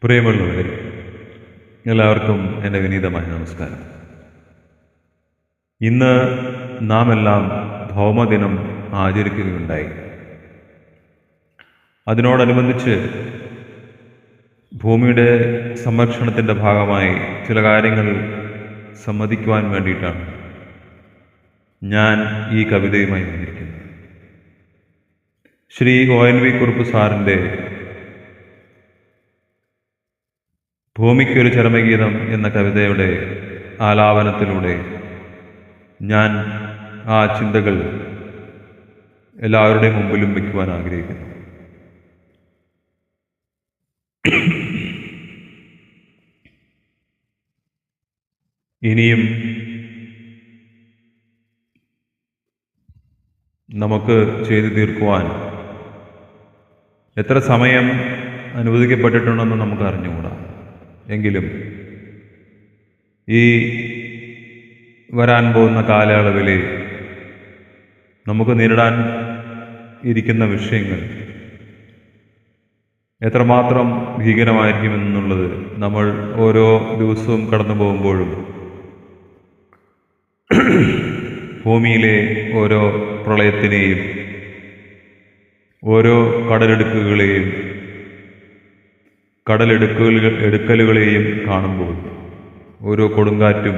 പ്രിയമുള്ളവരെ, എല്ലാവർക്കും എൻ്റെ വിനീതമായ നമസ്കാരം. ഇന്ന് നാം എല്ലാം ഭൗമദിനം ആചരിക്കുകയുണ്ടായി. അതിനോടനുബന്ധിച്ച് ഭൂമിയുടെ സംരക്ഷണത്തിൻ്റെ ഭാഗമായി ചില കാര്യങ്ങൾ സമ്മതിക്കുവാൻ വേണ്ടിയിട്ടാണ് ഞാൻ ഈ കവിതയുമായി വന്നിരിക്കുന്നത്. ശ്രീ ONV കുറുപ്പ് സാറിൻ്റെ ഭൂമിക്കൊരു ചരമഗീതം എന്ന കവിതയുടെ ആലാപനത്തിലൂടെ ഞാൻ ആ ചിന്തകൾ എല്ലാവരുടെയും മുമ്പിലും വയ്ക്കുവാൻ ആഗ്രഹിക്കുന്നു. ഇനിയും നമുക്ക് ചെയ്തു തീർക്കുവാൻ എത്ര സമയം അനുവദിക്കപ്പെട്ടിട്ടുണ്ടെന്ന് നമുക്ക് അറിഞ്ഞുകൂടാ. എങ്കിലും ഈ വരാൻ പോകുന്ന കാലയളവിൽ നമുക്ക് നേരിടാൻ ഇരിക്കുന്ന വിഷയങ്ങൾ എത്രമാത്രം ഭീകരമായിരിക്കുമെന്നുള്ളത് നമ്മൾ ഓരോ ദിവസവും കടന്നു പോകുമ്പോഴും ഭൂമിയിലെ ഓരോ പ്രളയത്തിനെയും ഓരോ കടലെടുക്കലുകളെയും കാണുമ്പോൾ, ഓരോ കൊടുങ്കാറ്റും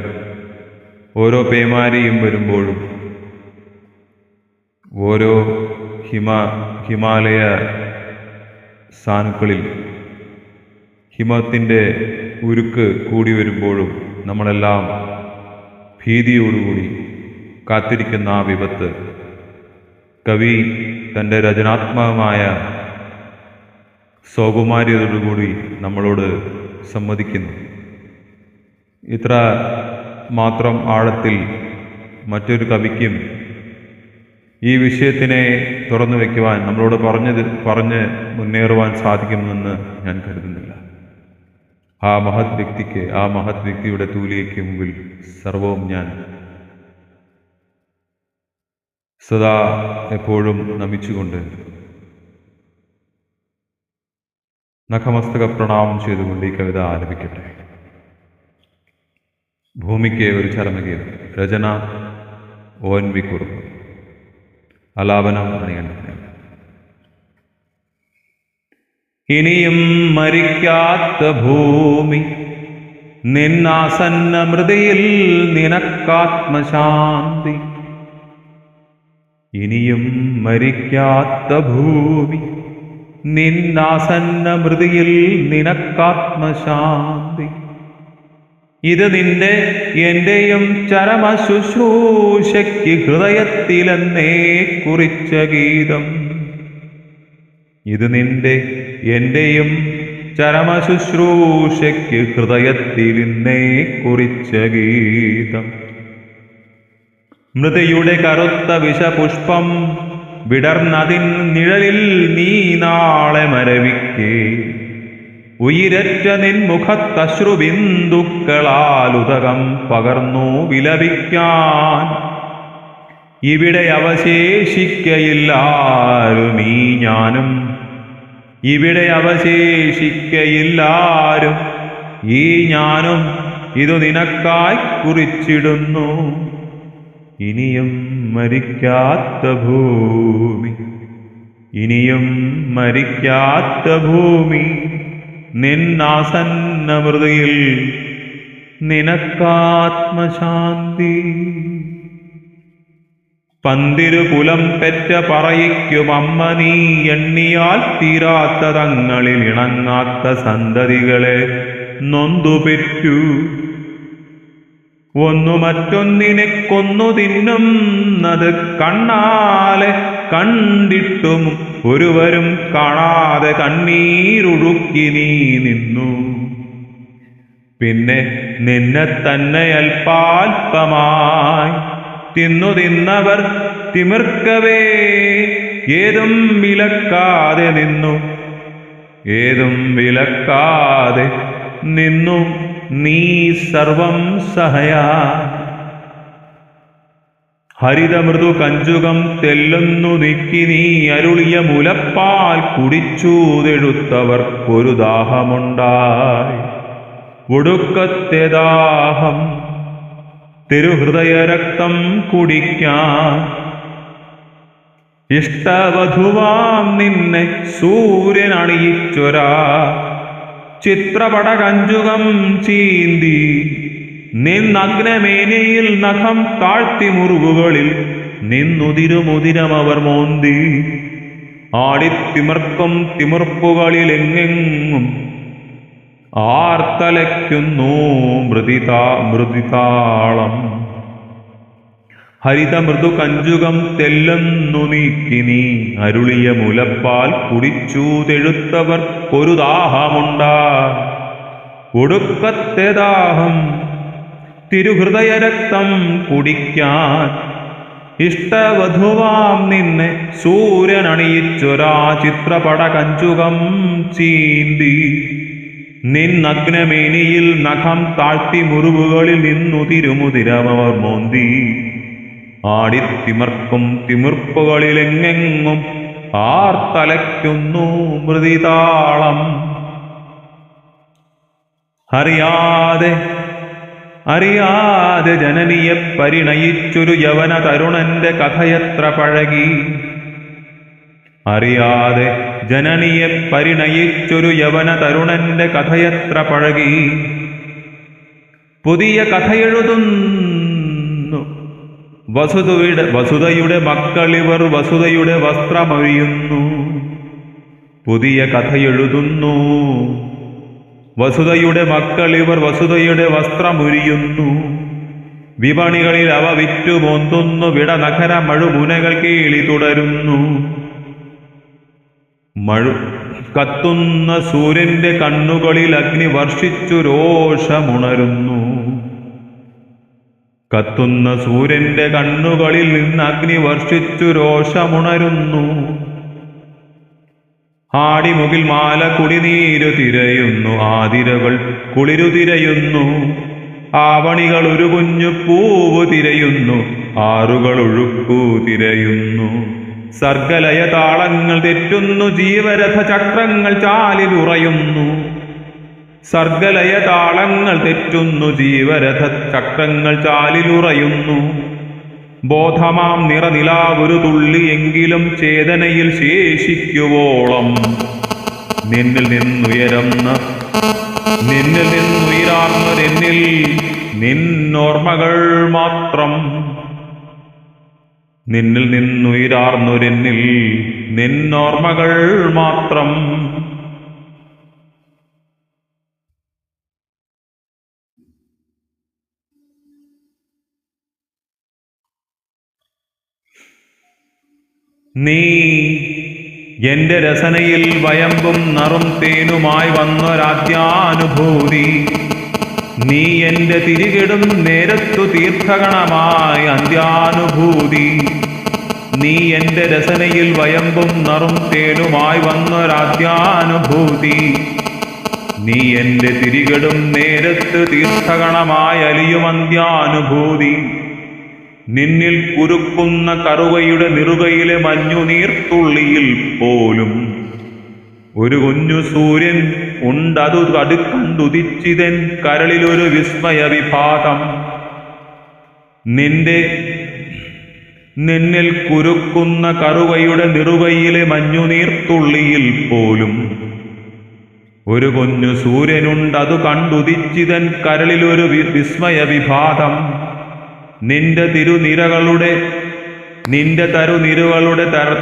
ഓരോ പേമാരിയും വരുമ്പോഴും, ഓരോ ഹിമാലയ സാനുക്കളിൽ ഹിമത്തിൻ്റെ ഉരുക്ക് കൂടി വരുമ്പോഴും നമ്മളെല്ലാം ഭീതിയോടുകൂടി കാത്തിരിക്കുന്ന ആ വിപത്ത് കവി തൻ്റെ രചനാത്മകമായ സൗകുമാര്യതയോടുകൂടി നമ്മളോട് സമ്മതിക്കുന്നു. ഇത്ര മാത്രം ആഴത്തിൽ മറ്റൊരു കവിക്കും ഈ വിഷയത്തിനെ തുറന്നു വയ്ക്കുവാൻ, നമ്മളോട് പറഞ്ഞ് മുന്നേറുവാൻ സാധിക്കുമെന്ന് ഞാൻ കരുതുന്നില്ല. ആ മഹത് വ്യക്തിയുടെ തൂലികയ്ക്ക് മുമ്പിൽ സർവവും ഞാൻ സദാ എപ്പോഴും നമിച്ചുകൊണ്ട് നഖമസ്തക പ്രണാമം ചെയ്തുകൊണ്ട് ഈ കവിത ആലപിക്കട്ടെ. ഭൂമിക്ക് ഒരു ചരമഗീതം. രചന ONV കുറുപ്പ്. ആലാപനം അണിയണ്ണ. ഇനിയും മരിക്കാത്ത ഭൂമി, നിന്നാസന്ന മൃതിയിൽ നിനക്കാത്മശാന്തി. ഇനിയും മരിക്കാത്ത ഭൂമി, നിന്നാസന്ന മൃതിയിൽ നിനക്കാത്മശാന്തി. ഇത് നിന്റെ എന്റെയും ചരമ ശുശ്രൂഷയ്ക്ക് ഹൃദയത്തിലെന്നേ കുറിച്ച ഗീതം. ഇത് നിന്റെ എന്റെയും ചരമ ശുശ്രൂഷയ്ക്ക് ഹൃദയത്തിലെന്നേ കുറിച്ച ഗീതം. മൃതിയുടെ കറുത്ത വിഷപുഷ്പം വിടർന്നതിൻ നിഴലിൽ നീ നാളെ മരവിക്കേ. ഉയിരറ്റ നിൻ മുഖത്തശ്രുബിന്ദുക്കളാലുദകം പകർന്നു വിലപിക്കാൻ. ഇവിടെ അവശേഷിക്കയില്ലാരും ഈ ഞാനും, ഇവിടെ അവശേഷിക്കയില്ലാരും ഈ ഞാനും, ഇതു നിനക്കായി കുറിച്ചിടുന്നു. ഇനിയും മരിക്കാത്ത ഭൂമി, ഇനിയും മരിക്കാത്ത ഭൂമി, നിന്നാസന്ന മൃതിയിൽ നിനക്കാത്മശാന്തി. പന്തിരുകുലം പെറ്റ പറയിക്കും അമ്മ നീ, എണ്ണിയാൽ തീരാത്ത തങ്ങളിൽ ഇണങ്ങാത്ത സന്തതികളെ നൊന്തുപെറ്റു. ഒന്നു മറ്റൊന്നിനെ കൊന്നു തിന്നുന്നത് കണ്ണാലെ കണ്ടിട്ടും ഒരുവരും കാണാതെ കണ്ണീരൊഴുക്കി നീ നിന്നു. പിന്നെ നിന്നെ തന്നെ അല്പാൽപമായി തിന്നവർ തിമിർക്കവേ ഏതും വിലക്കാതെ നിന്നു, ഏതും വിലക്കാതെ നിന്നു നീ സർവം സഹയാ. ഹരിതമൃദു കഞ്ചുകം തെല്ലുന്നു നീക്കി നീ അരുളിയ മുലപ്പാൽ കുടിച്ചൂതെഴുത്തവർക്കൊരു ദാഹമുണ്ടായി. ഒടുക്കത്തെ ദാഹം തിരുഹൃദയ രക്തം കുടിക്കാൻ. ഇഷ്ടവധുവാം നിന്നെ സൂര്യൻ അണിയിച്ചൊരാ ചിത്രപട കഞ്ചുകം ചീന്തി നിന്നഗ്നമേനയിൽ നഖം താഴ്ത്തി മുറിവുകളിൽ നിന്നുതിരുമുതിരമവർ മോന്തി. ആടിത്തിമിർക്കും തിമിർപ്പുകളിൽ എങ്ങെങ്ങും ആർത്തലയ്ക്കുന്നു മൃതിതാളം. ഹരിതമൃദു കഞ്ചുകം തെല്ലെന്നു നീക്കി നീ അരുളിയ മുലപ്പാൽ കുടിച്ചൂതെഴുത്തവർക്കൊരു ദാഹമുണ്ടായി. ഒടുക്കത്തെ ദാഹം തിരുഹൃദയ രക്തം കുടിക്കാൻ. ഇഷ്ടവധുവാം നിന്നെ സൂര്യൻ അണിയിച്ചൊരാ ചിത്രപട കഞ്ചുകം ചീന്തി നിന്നഗ്നമേനിയിൽ നഖം താഴ്ത്തി മുറിവുകളിൽ നിന്നു തിരുമുതിരമവർ മോന്തി. ആടിത്തിമിർക്കും തിമിർപ്പുകളിൽ എങ്ങെങ്ങും ആർത്തലയ്ക്കുന്നു മൃതിതാളം. അറിയാതെ ജനനിയെ പരിണയിച്ചൊരു യവന തരുണന്റെ കഥയത്ര പഴകി. അറിയാതെ ജനനിയെ പരിണയിച്ചൊരു യവന തരുണന്റെ കഥയത്ര പഴകി. പുതിയ കഥയെഴുതുന്നു വസുതയുടെ മക്കളിവർ വസുതയുടെ വസ്ത്രമൊഴിയുന്നു. പുതിയ കഥയെഴുതുന്നു വസുതയുടെ മക്കളിവർ വസുതയുടെ വസ്ത്രമൊഴിയുന്നു. വിപണികളിൽ അവ വിറ്റുമോന്തുന്നു. വിടനഖര മഴുമുനകൾ കേളി തുടരുന്നു. കത്തുന്ന സൂര്യന്റെ കണ്ണുകളിൽ അഗ്നി വർഷിച്ചു രോഷമുണരുന്നു. കത്തുന്ന സൂര്യന്റെ കണ്ണുകളിൽ നിന്ന് അഗ്നി വർഷിച്ചു രോഷമുണരുന്നു. ആടിമുകിൽ മാല കുടിനീരു തിരയുന്നു. ആതിരകൾ കുളിരു തിരയുന്നു. ആവണികൾ ഒരു കുഞ്ഞു പൂവ് തിരയുന്നു. ആറുകൾ ഒഴുക്കു തിരയുന്നു. സർഗലയ താളങ്ങൾ തെറ്റുന്നു. ജീവരഥ ചക്രങ്ങൾ ചാലിലുറയുന്നു. സർഗലയ താളങ്ങൾ തെറ്റുന്നു. ജീവരഥ ചക്രങ്ങൾ ചാലിലുറയുന്നു. ബോധമാം നിറനിലാവൊരു തുള്ളിയെങ്കിലും ചേതനയിൽ ശേഷിക്കുവോളം നിന്നിൽ നിന്നുയരാർന്നൊരെന്നിൽ നിന്നോർമ്മകൾ മാത്രം. നിന്നിൽ നിന്നുയരാർന്നൊരെന്നിൽ നിന്നോർമ്മകൾ മാത്രം. നീ എന്റെ രസനയിൽ വയമ്പും നറും തേനുമായി വന്നൊരാദ്യാനുഭൂതി. നീ എന്റെ തിരികിടും നേരത്തു തീർത്ഥഗണമായി അന്ത്യാനുഭൂതി. നീ എന്റെ രസനയിൽ വയമ്പും നറും തേനുമായി വന്നൊരാദ്യാനുഭൂതി. നീ എന്റെ തിരികിടും നേരത്ത് തീർത്ഥഗണമായി അലിയും അന്ത്യാനുഭൂതി. നിന്നിൽ കുരുക്കുന്ന കറുകയുടെ നിറുകയിലെ മഞ്ഞുനീർത്തുള്ളിയിൽ പോലും ഒരു കുഞ്ഞു സൂര്യൻ ഉണ്ടതു കടുക്കണ്ടുദിച്ചിതൻ കരളിലൊരു വിസ്മയ വിഭാതം. നിന്നിൽ കുരുക്കുന്ന കറുകയുടെ നിറുകയിലെ മഞ്ഞുനീർത്തുള്ളിയിൽ പോലും ഒരു കുഞ്ഞു സൂര്യനുണ്ടതു കണ്ടുദിച്ചിതൻ കരളിലൊരു വിസ്മയ വിഭാതം. നിന്റെ തരുനിരകളുടെ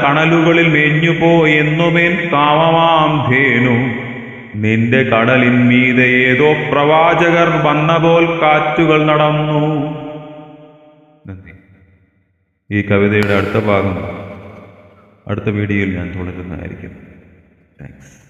തണലുകളിൽ മേഞ്ഞുപോയെന്നുമേൻ കാമമാം ധേനു. നിന്റെ കടലിൻ മീതെ ഏതോ പ്രവാചകർ വന്ന പോൽ കാറ്റുകൾ നടന്നു. നന്ദി. ഈ കവിതയുടെ അടുത്ത ഭാഗം അടുത്ത വീഡിയോയിൽ ഞാൻ തുടരുന്നതായിരിക്കും. താങ്ക്സ്.